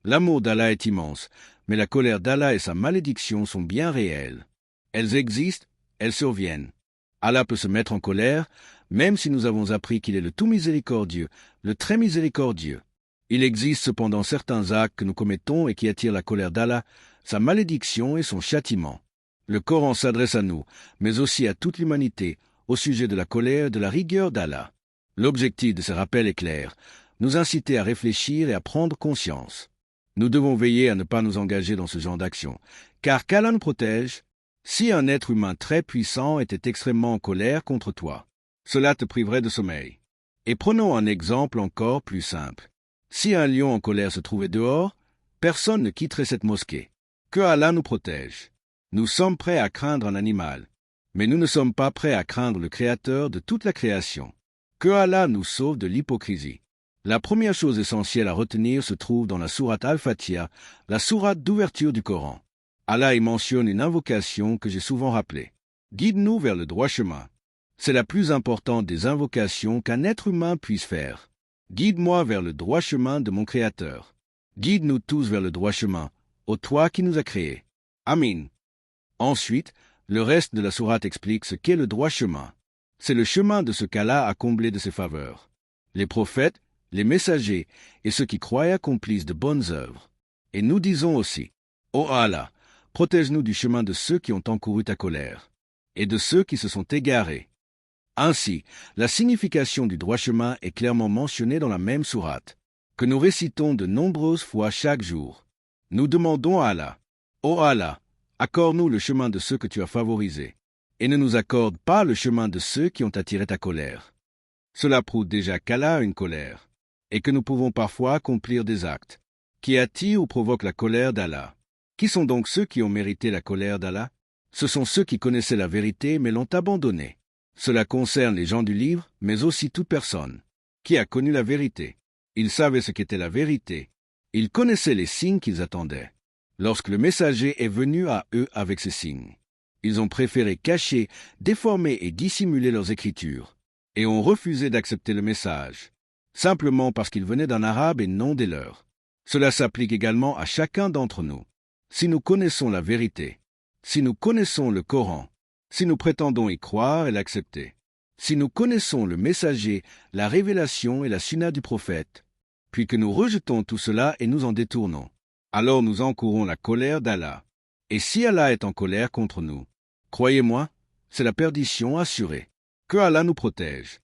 L'amour d'Allah est immense, mais la colère d'Allah et sa malédiction sont bien réelles. Elles existent, elles surviennent. Allah peut se mettre en colère, même si nous avons appris qu'il est le tout miséricordieux, le très miséricordieux. Il existe cependant certains actes que nous commettons et qui attirent la colère d'Allah, sa malédiction et son châtiment. Le Coran s'adresse à nous, mais aussi à toute l'humanité, au sujet de la colère et de la rigueur d'Allah. L'objectif de ces rappels est clair, nous inciter à réfléchir et à prendre conscience. Nous devons veiller à ne pas nous engager dans ce genre d'action, car qu'Allah nous protège. Si un être humain très puissant était extrêmement en colère contre toi, cela te priverait de sommeil. Et prenons un exemple encore plus simple. Si un lion en colère se trouvait dehors, personne ne quitterait cette mosquée. Que Allah nous protège. Nous sommes prêts à craindre un animal, mais nous ne sommes pas prêts à craindre le Créateur de toute la création. Que Allah nous sauve de l'hypocrisie. La première chose essentielle à retenir se trouve dans la sourate Al-Fatiha, la sourate d'ouverture du Coran. Allah y mentionne une invocation que j'ai souvent rappelée. Guide-nous vers le droit chemin. C'est la plus importante des invocations qu'un être humain puisse faire. Guide-moi vers le droit chemin de mon Créateur. Guide-nous tous vers le droit chemin, ô toi qui nous as créés. Amin. Ensuite, le reste de la sourate explique ce qu'est le droit chemin. C'est le chemin de ce qu'Allah a comblé de ses faveurs. Les prophètes, les messagers et ceux qui croient accomplissent de bonnes œuvres. Et nous disons aussi, ô Allah, protège-nous du chemin de ceux qui ont encouru ta colère, et de ceux qui se sont égarés. Ainsi, la signification du droit chemin est clairement mentionnée dans la même sourate, que nous récitons de nombreuses fois chaque jour. Nous demandons à Allah, ô Allah, accorde-nous le chemin de ceux que tu as favorisés, et ne nous accorde pas le chemin de ceux qui ont attiré ta colère. Cela prouve déjà qu'Allah a une colère, et que nous pouvons parfois accomplir des actes qui attirent ou provoquent la colère d'Allah. Qui sont donc ceux qui ont mérité la colère d'Allah? Ce sont ceux qui connaissaient la vérité mais l'ont abandonnée. Cela concerne les gens du livre, mais aussi toute personne qui a connu la vérité. Ils savaient ce qu'était la vérité. Ils connaissaient les signes qu'ils attendaient. Lorsque le messager est venu à eux avec ces signes, ils ont préféré cacher, déformer et dissimuler leurs écritures, et ont refusé d'accepter le message, simplement parce qu'il venait d'un arabe et non des leurs. Cela s'applique également à chacun d'entre nous. Si nous connaissons la vérité, si nous connaissons le Coran, si nous prétendons y croire et l'accepter, si nous connaissons le messager, la révélation et la sunna du prophète, puis que nous rejetons tout cela et nous en détournons, alors nous encourons la colère d'Allah. Et si Allah est en colère contre nous, croyez-moi, c'est la perdition assurée. Que Allah nous protège.